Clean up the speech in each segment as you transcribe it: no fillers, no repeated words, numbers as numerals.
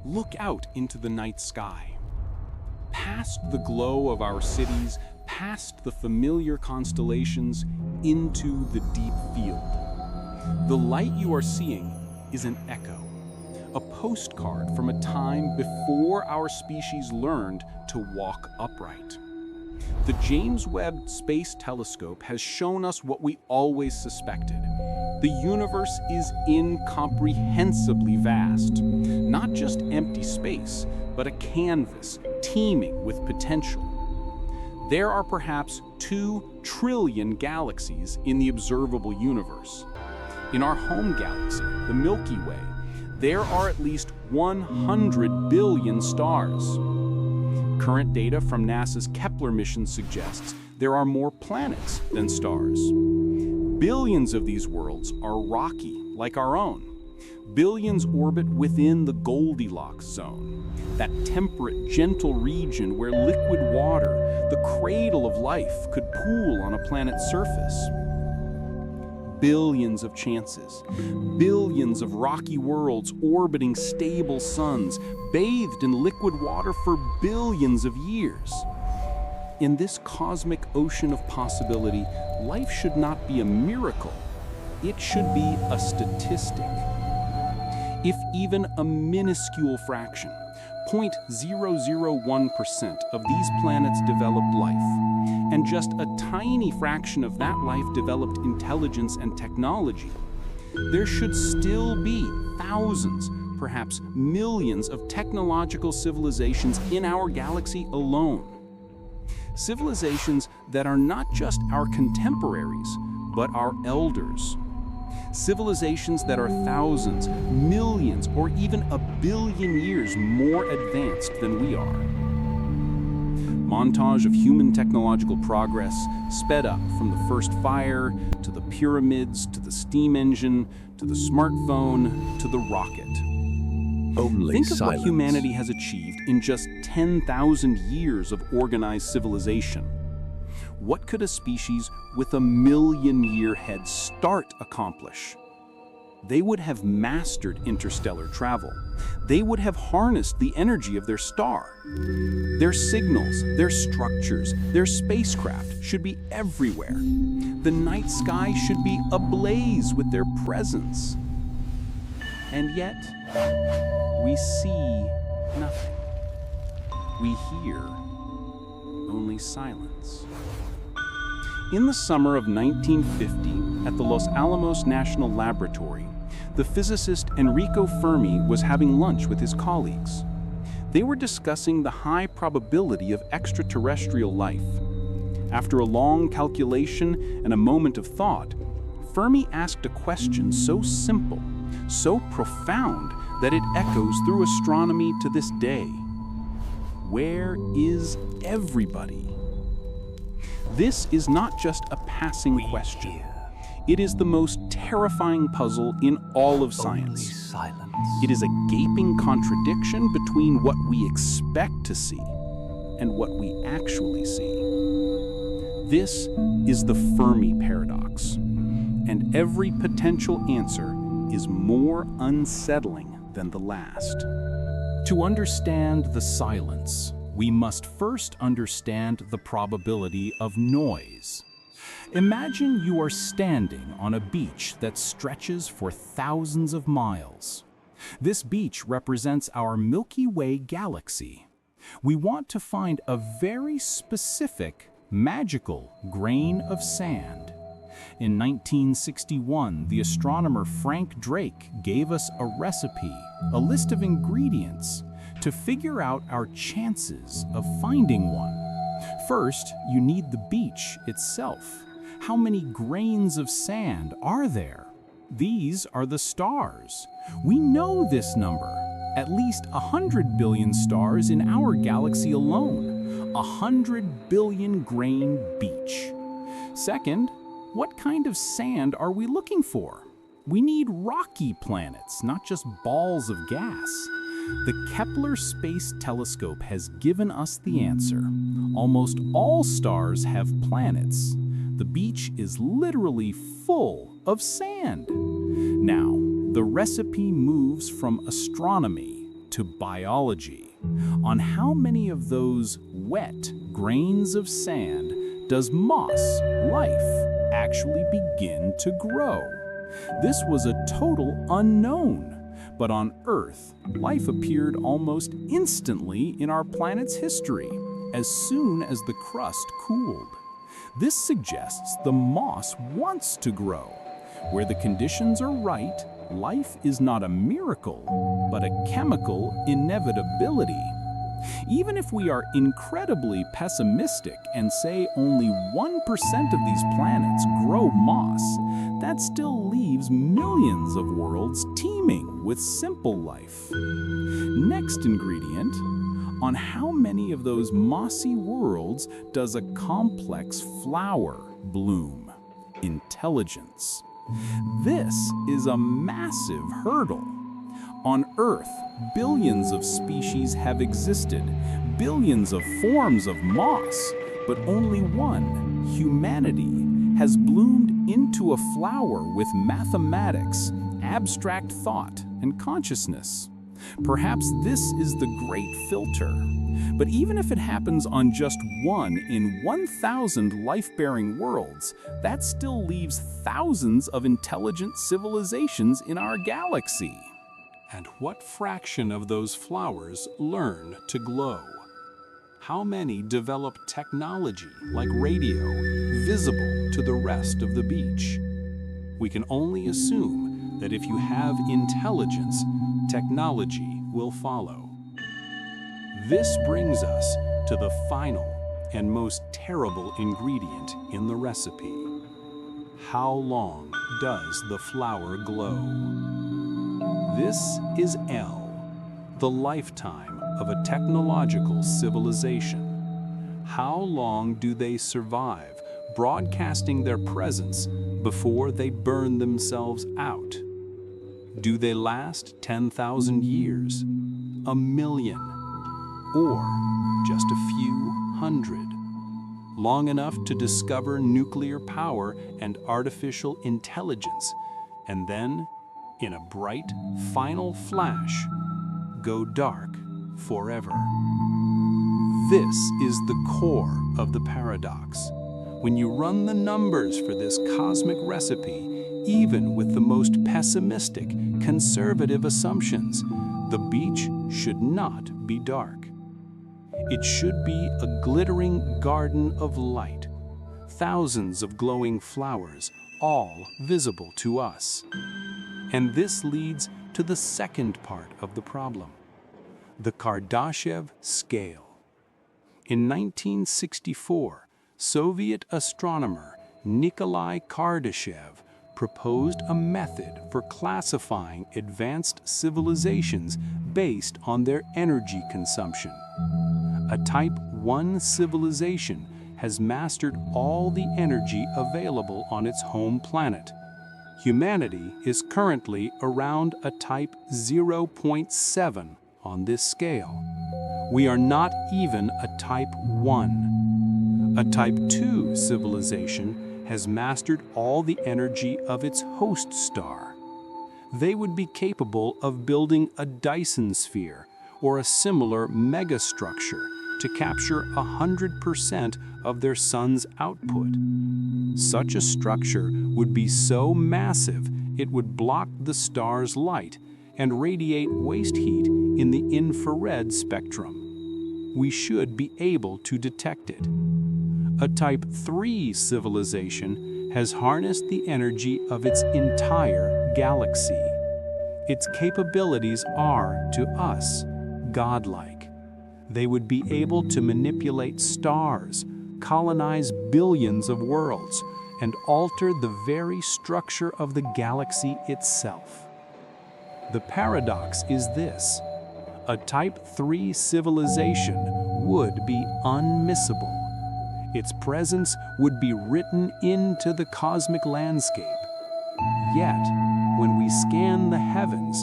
look out into the night sky. Past the glow of our cities, past the familiar constellations, into the deep field. The light you are seeing is an echo, a postcard from a time before our species learned to walk upright. The James Webb Space Telescope has shown us what we always suspected. The universe is incomprehensibly vast. Not just empty space, but a canvas teeming with potential. There are perhaps 2 trillion galaxies in the observable universe. In our home galaxy, the Milky Way, there are at least 100 billion stars. Current data from NASA's Kepler mission suggests there are more planets than stars. Billions of these worlds are rocky, like our own. Billions orbit within the Goldilocks zone, that temperate, gentle region where liquid water, the cradle of life, could pool on a planet's surface. Billions of chances, billions of rocky worlds orbiting stable suns, bathed in liquid water for billions of years. In this cosmic ocean of possibility, life should not be a miracle. It should be a statistic. If even a minuscule fraction, 0.001% of these planets developed life, and just a tiny fraction of that life developed intelligence and technology, there should still be thousands, perhaps millions of technological civilizations in our galaxy alone. Civilizations that are not just our contemporaries, but our elders. Civilizations that are thousands, millions, or even a billion years more advanced than we are. Montage of human technological progress, sped up from the first fire, to the pyramids, to the steam engine, to the smartphone, to the rocket. Think of what humanity has achieved in just 10,000 years of organized civilization. What could a species with a million-year head start accomplish? They would have mastered interstellar travel. They would have harnessed the energy of their star. Their signals, their structures, their spacecraft should be everywhere. The night sky should be ablaze with their presence. And yet, we see nothing. We hear only silence. In the summer of 1950, at the Los Alamos National Laboratory, the physicist Enrico Fermi was having lunch with his colleagues. They were discussing the high probability of extraterrestrial life. After a long calculation and a moment of thought, Fermi asked a question so simple, so profound, that it echoes through astronomy to this day. Where is everybody? This is not just a passing question. It is the most terrifying puzzle in all of science. It is a gaping contradiction between what we expect to see and what we actually see. This is the Fermi Paradox, and every potential answer is more unsettling than the last. To understand the silence, we must first understand the probability of noise. Imagine you are standing on a beach that stretches for thousands of miles. This beach represents our Milky Way galaxy. We want to find a very specific, magical grain of sand. In 1961, the astronomer Frank Drake gave us a recipe, a list of ingredients, to figure out our chances of finding one. First, you need the beach itself. How many grains of sand are there? These are the stars. We know this number. At least 100 billion stars in our galaxy alone. 100 billion grain beach. Second, what kind of sand are we looking for? We need rocky planets, not just balls of gas. The Kepler Space Telescope has given us the answer. Almost all stars have planets. The beach is literally full of sand. Now, the recipe moves from astronomy to biology. On how many of those wet grains of sand does moss, life, actually begin to grow? This was a total unknown. But on Earth, life appeared almost instantly in our planet's history, as soon as the crust cooled. This suggests the moss wants to grow. Where the conditions are right, life is not a miracle, but a chemical inevitability. Even if we are incredibly pessimistic and say only 1% of these planets grow moss, that still leaves millions of worlds teeming with simple life. Next ingredient, on how many of those mossy worlds does a complex flower bloom? Intelligence. This is a massive hurdle. On Earth, billions of species have existed, billions of forms of moss, but only one, humanity, has bloomed into a flower with mathematics, abstract thought, and consciousness. Perhaps this is the great filter. But even if it happens on just 1 in 1,000 life-bearing worlds, that still leaves thousands of intelligent civilizations in our galaxy. And what fraction of those flowers learn to glow? How many develop technology like radio, visible to the rest of the beach? We can only assume that if you have intelligence, technology will follow. This brings us to the final and most terrible ingredient in the recipe. How long does the flower glow? This is L, the lifetime of a technological civilization. How long do they survive, broadcasting their presence before they burn themselves out? Do they last 10,000 years, a million, or just a few hundred? Long enough to discover nuclear power and artificial intelligence, and then, in a bright, final flash, go dark forever. This is the core of the paradox. When you run the numbers for this cosmic recipe, even with the most pessimistic, conservative assumptions, the beach should not be dark. It should be a glittering garden of light, thousands of glowing flowers, all visible to us. And this leads to the second part of the problem, the Kardashev scale. In 1964, Soviet astronomer Nikolai Kardashev proposed a method for classifying advanced civilizations based on their energy consumption. A Type 1 civilization has mastered all the energy available on its home planet. Humanity is currently around a Type 0.7 on this scale. We are not even a Type 1. A Type 2 civilization has mastered all the energy of its host star. They would be capable of building a Dyson sphere or a similar megastructure to capture 100% of their sun's output. Such a structure would be so massive it would block the star's light and radiate waste heat in the infrared spectrum. We should be able to detect it. A Type 3 civilization has harnessed the energy of its entire galaxy. Its capabilities are, to us, godlike. They would be able to manipulate stars, colonize billions of worlds, and alter the very structure of the galaxy itself. The paradox is this: a Type 3 civilization would be unmissable. Its presence would be written into the cosmic landscape. Yet, when we scan the heavens,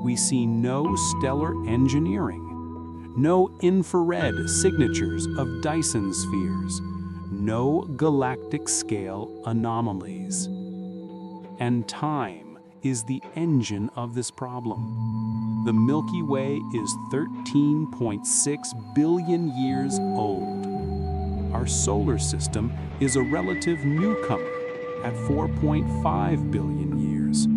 we see no stellar engineering, no infrared signatures of Dyson spheres, no galactic scale anomalies. And time is the engine of this problem. The Milky Way is 13.6 billion years old. Our solar system is a relative newcomer at 4.5 billion years.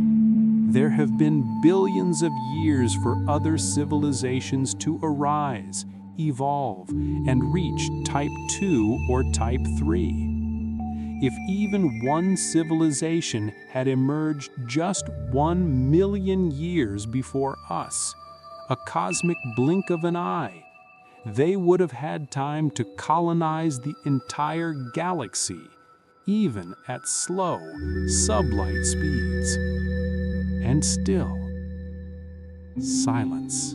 There have been billions of years for other civilizations to arise, evolve, and reach Type 2 or Type 3. If even one civilization had emerged just 1 million years before us, a cosmic blink of an eye, they would have had time to colonize the entire galaxy, even at slow, sublight speeds. And still, silence.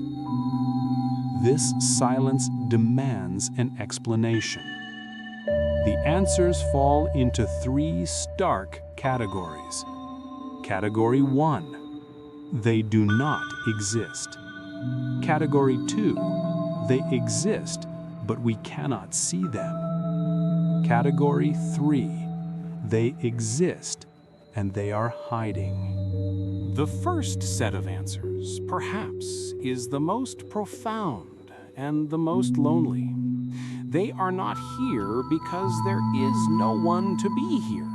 This silence demands an explanation. The answers fall into 3 stark categories. Category 1, they do not exist. Category 2, they exist, but we cannot see them. Category 3, they exist, and they are hiding. The first set of answers, perhaps, is the most profound and the most lonely. They are not here because there is no one to be here.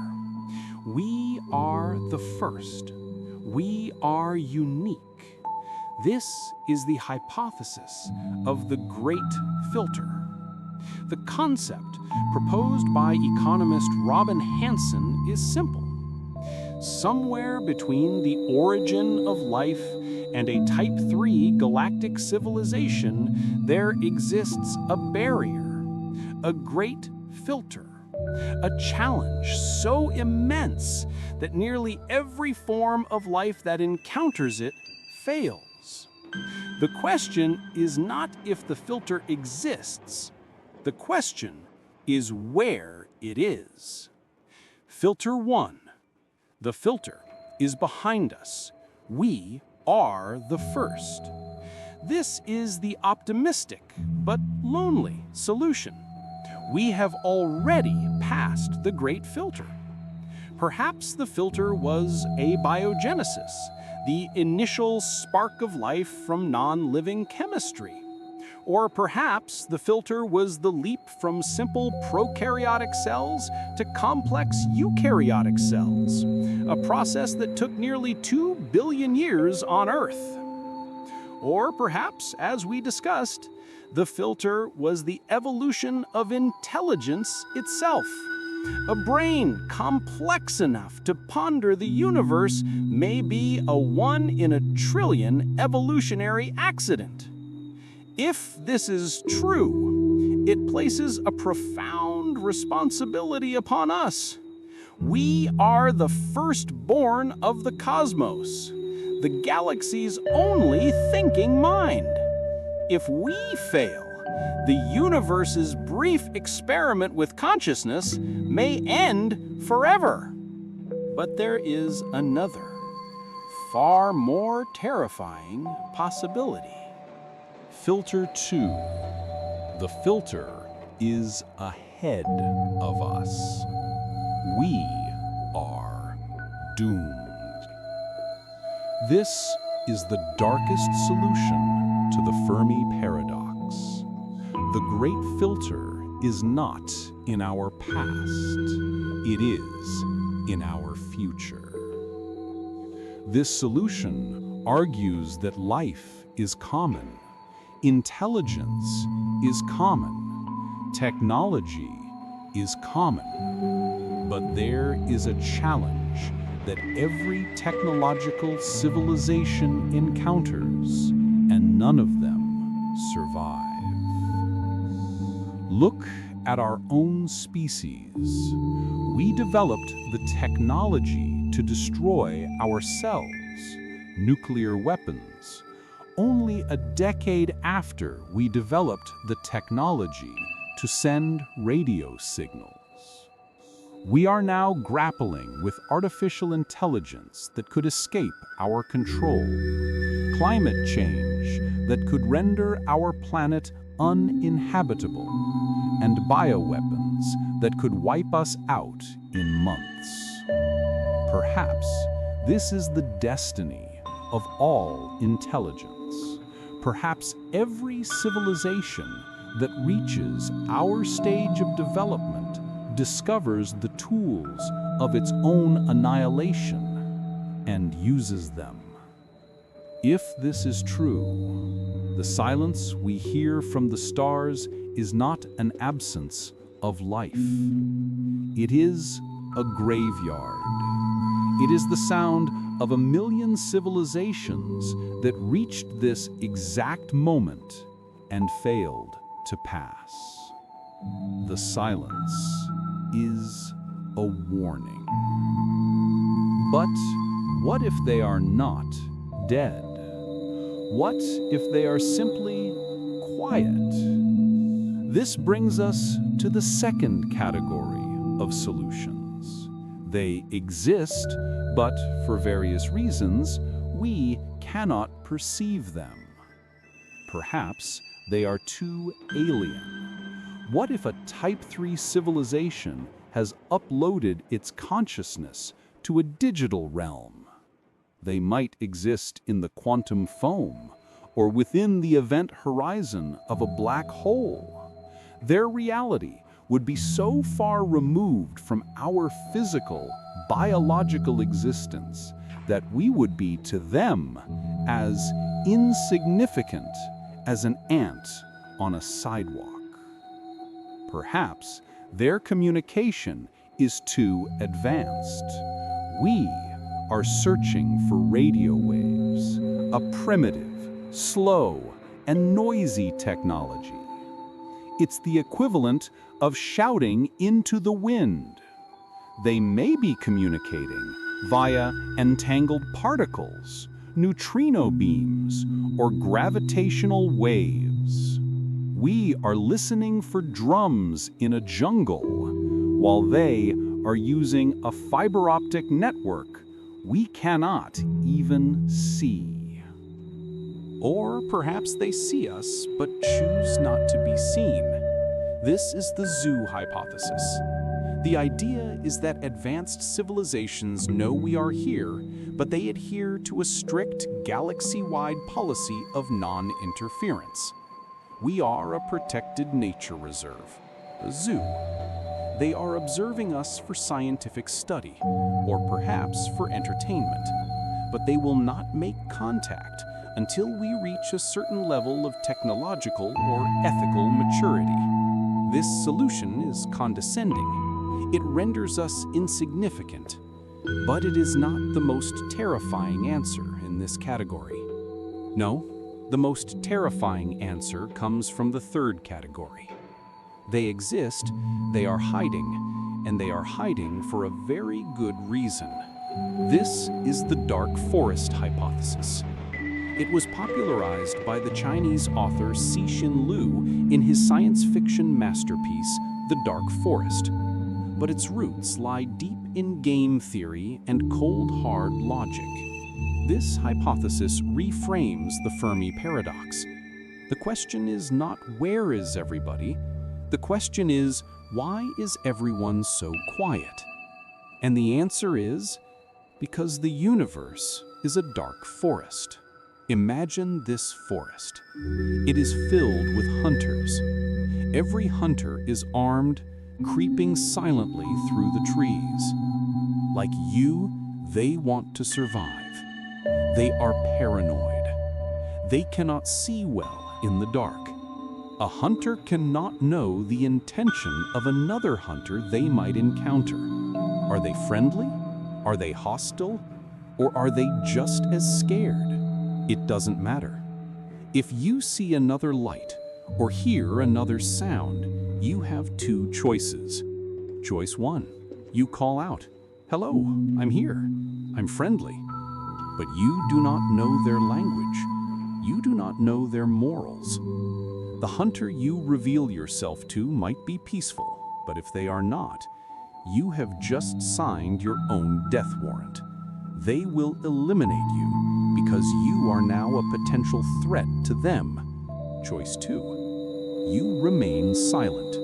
We are the first. We are unique. This is the hypothesis of the Great Filter. The concept proposed by economist Robin Hanson is simple. Somewhere between the origin of life and a Type 3 galactic civilization, there exists a barrier, a great filter, a challenge so immense that nearly every form of life that encounters it fails. The question is not if the filter exists. The question is where it is. Filter 1. The filter is behind us. We are the first. This is the optimistic but lonely solution. We have already passed the great filter. Perhaps the filter was abiogenesis, the initial spark of life from non-living chemistry. Or perhaps the filter was the leap from simple prokaryotic cells to complex eukaryotic cells, a process that took nearly 2 billion years on Earth. Or perhaps, as we discussed, the filter was the evolution of intelligence itself. A brain complex enough to ponder the universe may be a 1 in a trillion evolutionary accident. If this is true, it places a profound responsibility upon us. We are the firstborn of the cosmos, the galaxy's only thinking mind. If we fail, the universe's brief experiment with consciousness may end forever. But there is another, far more terrifying possibility. Filter 2. The filter is ahead of us. We are doomed. This is the darkest solution to the Fermi Paradox. The great filter is not in our past. It is in our future. This solution argues that life is common. Intelligence is common. Technology is common. But there is a challenge that every technological civilization encounters, and none of them survive. Look at our own species. We developed the technology to destroy ourselves, nuclear weapons, only a decade after we developed the technology to send radio signals. We are now grappling with artificial intelligence that could escape our control, climate change that could render our planet uninhabitable, and bioweapons that could wipe us out in months. Perhaps This is the destiny of all intelligence. Perhaps every civilization that reaches our stage of development discovers the tools of its own annihilation and uses them. If this is true, the silence we hear from the stars is not an absence of life. It is a graveyard. It is the sound of a million civilizations that reached this exact moment and failed to pass. The silence is a warning. But what if they are not dead? What if they are simply quiet? This brings us to the second category of solutions. They exist, but for various reasons, we cannot perceive them. Perhaps they are too alien. What if a Type 3 civilization has uploaded its consciousness to a digital realm? They might exist in the quantum foam or within the event horizon of a black hole. Their reality would be so far removed from our physical, biological existence that we would be to them as insignificant as an ant on a sidewalk. Perhaps their communication is too advanced. We are searching for radio waves, a primitive, slow, and noisy technology. It's the equivalent of shouting into the wind. They may be communicating via entangled particles, neutrino beams, or gravitational waves. We are listening for drums in a jungle, while they are using a fiber optic network we cannot even see. Or perhaps they see us, but choose not to be seen. This is the zoo hypothesis. The idea is that advanced civilizations know we are here, but they adhere to a strict galaxy-wide policy of non-interference. We are a protected nature reserve, a zoo. They are observing us for scientific study, or perhaps for entertainment, but they will not make contact until we reach a certain level of technological or ethical maturity. This solution is condescending. It renders us insignificant, but it is not the most terrifying answer in this category. No, the most terrifying answer comes from the third category. They exist, they are hiding, and they are hiding for a very good reason. This is the dark forest hypothesis. It was popularized by the Chinese author Cixin Liu in his science fiction masterpiece, The Dark Forest. But its roots lie deep in game theory and cold, hard logic. This hypothesis reframes the Fermi Paradox. The question is not where is everybody? The question is, why is everyone so quiet? And the answer is, because the universe is a dark forest. Imagine this forest. It is filled with hunters. Every hunter is armed, creeping silently through the trees. Like you, they want to survive. They are paranoid. They cannot see well in the dark. A hunter cannot know the intention of another hunter they might encounter. Are they friendly? Are they hostile? Or are they just as scared? It doesn't matter. If you see another light or hear another sound, you have two choices. Choice one, you call out, "Hello, I'm here. I'm friendly." But you do not know their language. You do not know their morals. The hunter you reveal yourself to might be peaceful, but if they are not, you have just signed your own death warrant. They will eliminate you because you are now a potential threat to them. Choice two, you remain silent.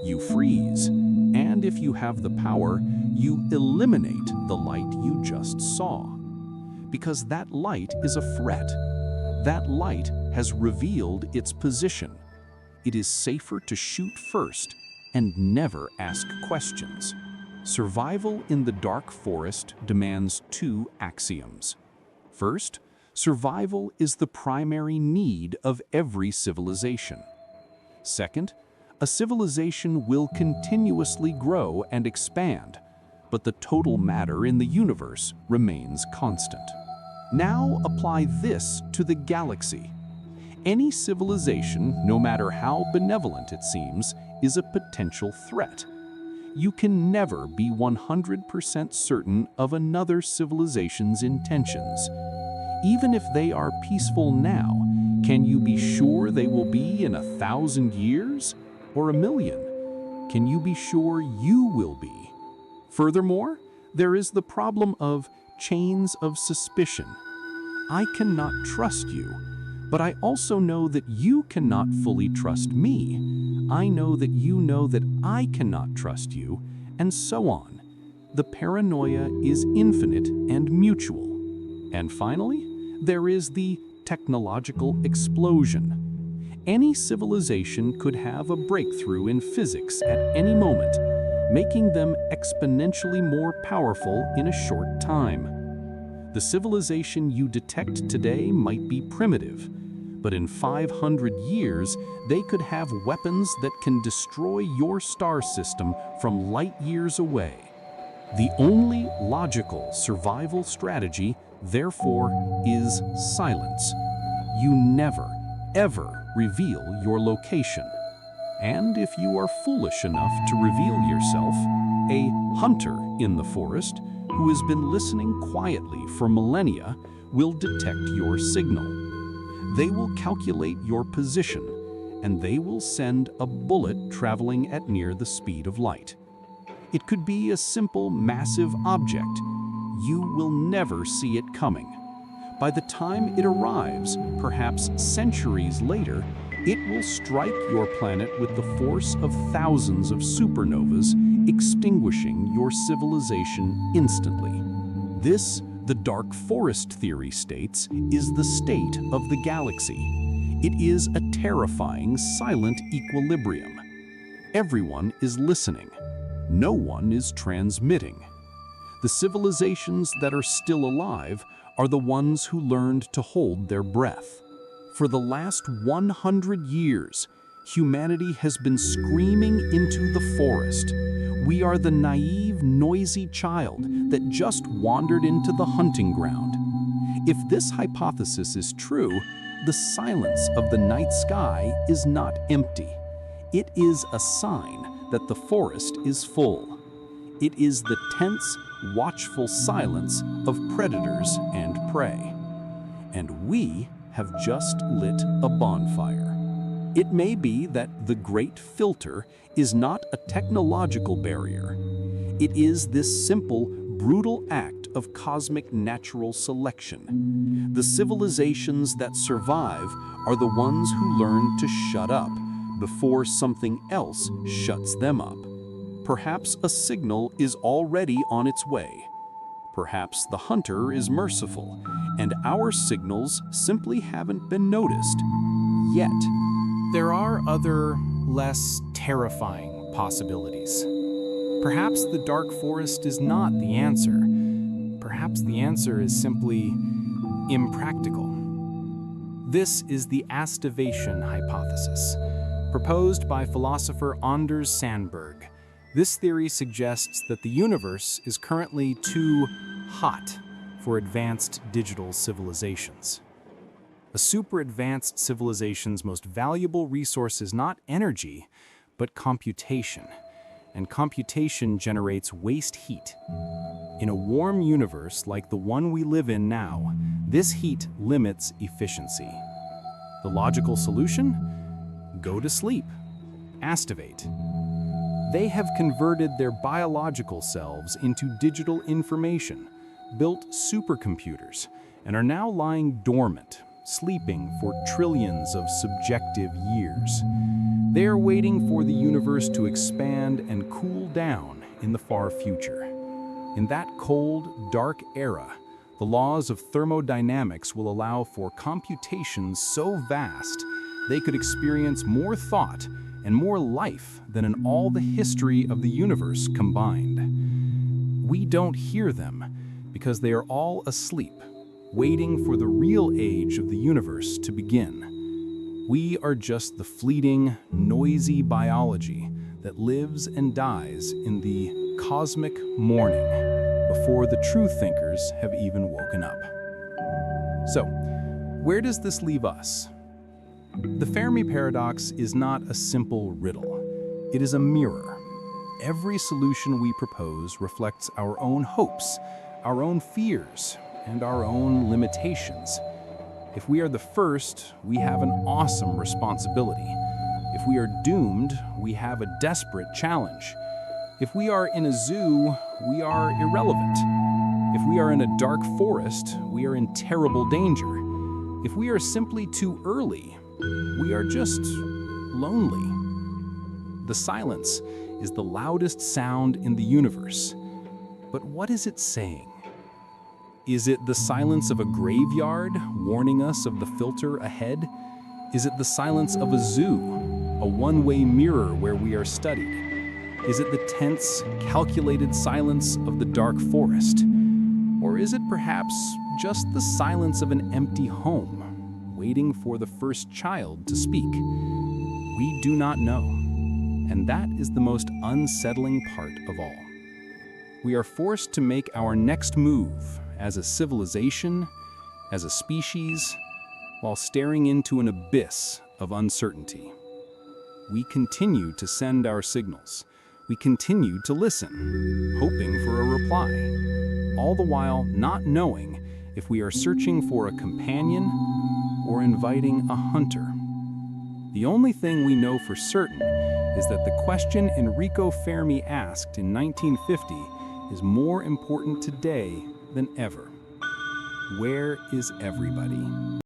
You freeze, and if you have the power, you eliminate the light you just saw. Because that light is a threat. That light has revealed its position. It is safer to shoot first and never ask questions. Survival in the dark forest demands two axioms. First, survival is the primary need of every civilization. Second, a civilization will continuously grow and expand, but the total matter in the universe remains constant. Now apply this to the galaxy. Any civilization, no matter how benevolent it seems, is a potential threat. You can never be 100% certain of another civilization's intentions. Even if they are peaceful now, can you be sure they will be in 1,000 years or 1,000,000? Can you be sure you will be? Furthermore, there is the problem of chains of suspicion. I cannot trust you, but I also know that you cannot fully trust me. I know that I cannot trust you, and so on. The paranoia is infinite and mutual. And finally, there is the technological explosion. Any civilization could have a breakthrough in physics at any moment, making them exponentially more powerful in a short time. The civilization you detect today might be primitive, but in 500 years, they could have weapons that can destroy your star system from light years away. The only logical survival strategy, therefore, is silence. You never, ever reveal your location. And if you are foolish enough to reveal yourself, a hunter in the forest who has been listening quietly for millennia will detect your signal. They will calculate your position, and they will send a bullet traveling at near the speed of light. It could be a simple, massive object. You will never see it coming. By the time it arrives, perhaps centuries later, it will strike your planet with the force of thousands of supernovas, extinguishing your civilization instantly. This, the dark forest theory states, is the state of the galaxy. It is a terrifying, silent equilibrium. Everyone is listening. No one is transmitting. The civilizations that are still alive are the ones who learned to hold their breath. For the last 100 years, humanity has been screaming into the forest. We are the naive, noisy child that just wandered into the hunting ground. If this hypothesis is true, the silence of the night sky is not empty. It is a sign that the forest is full. It is the tense, watchful silence of predators and prey. And we have just lit a bonfire. It may be that the great filter is not a technological barrier. It is this simple, brutal act of cosmic natural selection. The civilizations that survive are the ones who learn to shut up before something else shuts them up. Perhaps a signal is already on its way. Perhaps the hunter is merciful, and our signals simply haven't been noticed yet. There are other, less terrifying possibilities. Perhaps the dark forest is not the answer. Perhaps the answer is simply impractical. This is the aestivation hypothesis, proposed by philosopher Anders Sandberg. This theory suggests that the universe is currently too hot for advanced digital civilizations. A super-advanced civilization's most valuable resource is not energy, but computation. And computation generates waste heat. In a warm universe like the one we live in now, this heat limits efficiency. The logical solution? Go to sleep. Aestivate. They have converted their biological selves into digital information, built supercomputers, and are now lying dormant, sleeping for trillions of subjective years. They are waiting for the universe to expand and cool down in the far future. In that cold, dark era, the laws of thermodynamics will allow for computations so vast they could experience more thought and more life than in all the history of the universe combined. We don't hear them because they are all asleep, waiting for the real age of the universe to begin. We are just the fleeting, noisy biology that lives and dies in the cosmic morning before the true thinkers have even woken up. So, where does this leave us? The Fermi Paradox is not a simple riddle. It is a mirror. Every solution we propose reflects our own hopes, our own fears, and our own limitations. If we are the first, we have an awesome responsibility. If we are doomed, we have a desperate challenge. If we are in a zoo, we are irrelevant. If we are in a dark forest, we are in terrible danger. If we are simply too early, we are just lonely. The silence is the loudest sound in the universe. But what is it saying? Is it the silence of a graveyard warning us of the filter ahead? Is it the silence of a zoo, a one-way mirror where we are studied? Is it the tense, calculated silence of the dark forest? Or is it perhaps just the silence of an empty home, waiting for the first child to speak? We do not know, and that is the most unsettling part of all. We are forced to make our next move as a civilization, as a species, while staring into an abyss of uncertainty. We continue to send our signals. We continue to listen, hoping for a reply, all the while not knowing if we are searching for a companion or inviting a hunter. The only thing we know for certain is that the question Enrico Fermi asked in 1950 is more important today than ever. Where is everybody?